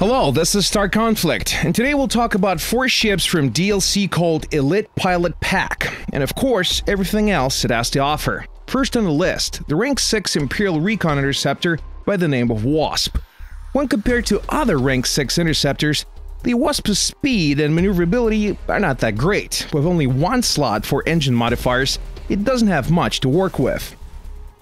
Hello, this is Star Conflict, and today we'll talk about 4 ships from DLC called Elite Pilot Pack, and of course, everything else it has to offer. First on the list, the Rank 6 Imperial Recon Interceptor by the name of WASP. When compared to other Rank 6 interceptors, the WASP's speed and maneuverability are not that great. With only 1 slot for engine modifiers, it doesn't have much to work with.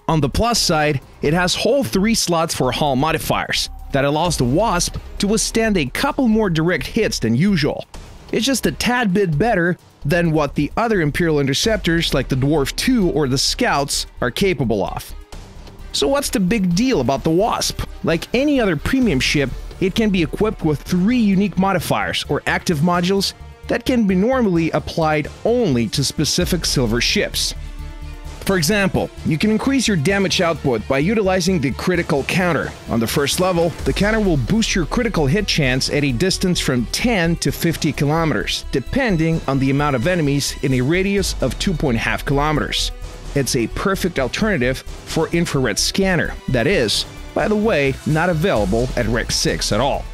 On the plus side, it has whole 3 slots for hull modifiers. That allows the WASP to withstand a couple more direct hits than usual. It's just a tad bit better than what the other Imperial interceptors like the Dwarf II or the Scouts are capable of. So what's the big deal about the WASP? Like any other premium ship, it can be equipped with 3 unique modifiers or active modules that can be normally applied only to specific silver ships. For example, you can increase your damage output by utilizing the critical counter. On the first level, the counter will boost your critical hit chance at a distance from 10 to 50 kilometers, depending on the amount of enemies in a radius of 2.5 kilometers. It's a perfect alternative for infrared scanner. That is, by the way, not available at Rank 6 at all.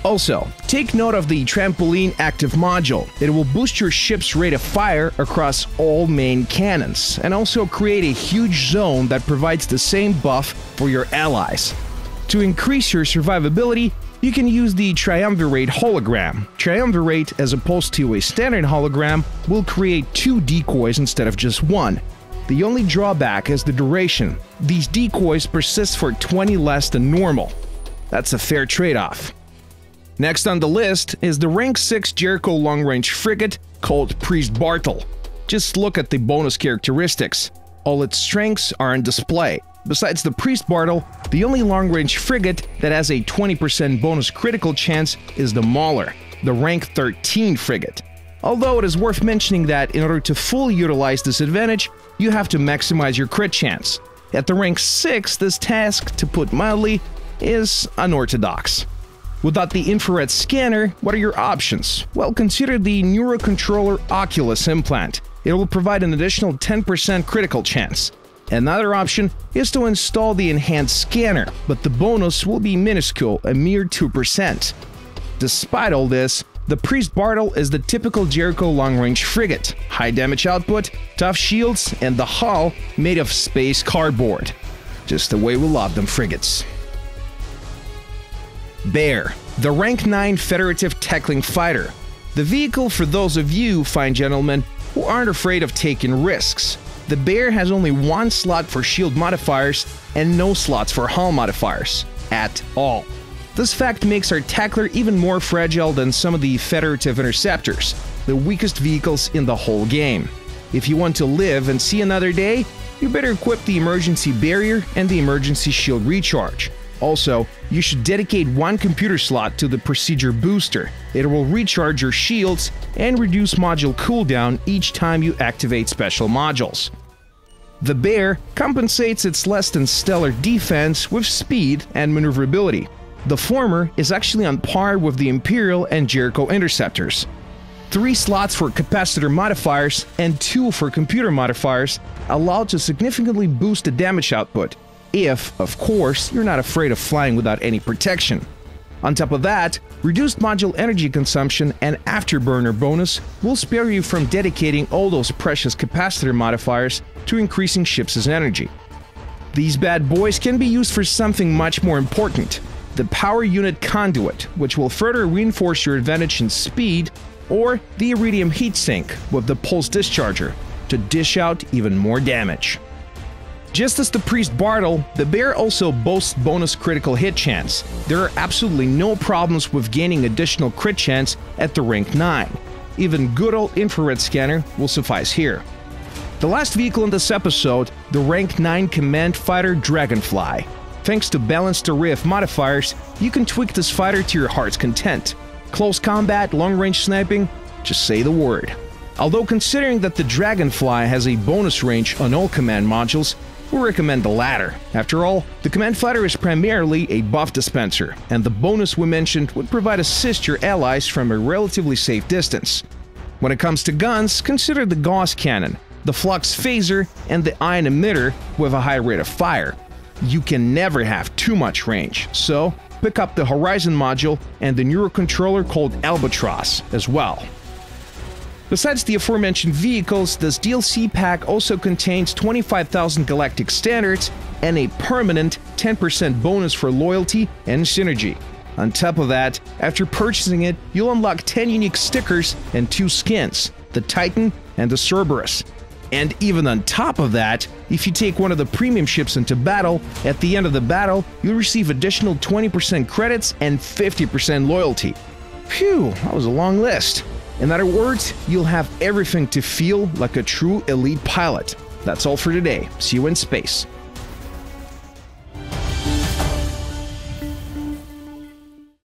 Also, take note of the Trampoline Active Module. It will boost your ship's rate of fire across all main cannons, and also create a huge zone that provides the same buff for your allies. To increase your survivability, you can use the Triumvirate Hologram. Triumvirate, as opposed to a standard hologram, will create 2 decoys instead of just 1. The only drawback is the duration. These decoys persist for 20 less than normal. That's a fair trade-off. Next on the list is the Rank 6 Jericho long-range frigate called Priest Bartle. Just look at the bonus characteristics. All its strengths are on display. Besides the Priest Bartle, the only long-range frigate that has a 20% bonus critical chance is the Mauler, the Rank 13 frigate. Although it is worth mentioning that in order to fully utilize this advantage, you have to maximize your crit chance. At the Rank 6, this task, to put mildly, is unorthodox. Without the infrared scanner, what are your options? Well, consider the Neurocontroller Oculus implant. It will provide an additional 10% critical chance. Another option is to install the enhanced scanner, but the bonus will be minuscule, a mere 2%. Despite all this, the Priest Bartle is the typical Jericho long-range frigate. High damage output, tough shields, and the hull made of space cardboard. Just the way we love them frigates. Bear, the Rank 9 Federative Tackling Fighter. The vehicle for those of you, fine gentlemen, who aren't afraid of taking risks. The Bear has only 1 slot for shield modifiers and no slots for hull modifiers. At all. This fact makes our Tackler even more fragile than some of the Federative Interceptors, the weakest vehicles in the whole game. If you want to live and see another day, you better equip the Emergency Barrier and the Emergency Shield Recharge. Also, you should dedicate 1 computer slot to the Procedure Booster. It will recharge your shields and reduce module cooldown each time you activate special modules. The Bear compensates its less than stellar defense with speed and maneuverability. The former is actually on par with the Imperial and Jericho interceptors. 3 slots for capacitor modifiers and 2 for computer modifiers allow to significantly boost the damage output. If, of course, you're not afraid of flying without any protection. On top of that, reduced module energy consumption and afterburner bonus will spare you from dedicating all those precious capacitor modifiers to increasing ships' energy. These bad boys can be used for something much more important, the Power Unit Conduit, which will further reinforce your advantage in speed, or the Iridium Heatsink with the Pulse Discharger to dish out even more damage. Just as the Priest Bartle, the Bear also boasts bonus critical hit chance. There are absolutely no problems with gaining additional crit chance at the Rank 9. Even good old infrared scanner will suffice here. The last vehicle in this episode, the Rank 9 Command Fighter Dragonfly. Thanks to balanced array of modifiers, you can tweak this fighter to your heart's content. Close combat, long-range sniping, just say the word. Although considering that the Dragonfly has a bonus range on all command modules, we recommend the latter. After all, the Command Fighter is primarily a buff dispenser, and the bonus we mentioned would provide assist your allies from a relatively safe distance. When it comes to guns, consider the Gauss Cannon, the Flux Phaser, and the Ion Emitter with a high rate of fire. You can never have too much range, so pick up the Horizon module and the neurocontroller called Albatross as well. Besides the aforementioned vehicles, this DLC pack also contains 25,000 galactic standards and a permanent 10% bonus for loyalty and synergy. On top of that, after purchasing it, you'll unlock 10 unique stickers and 2 skins, the Tai'Kin and the Cerberus. And even on top of that, if you take one of the premium ships into battle, at the end of the battle, you'll receive additional 20% credits and 50% loyalty. Phew, that was a long list. In other words, you'll have everything to feel like a true elite pilot. That's all for today. See you in space.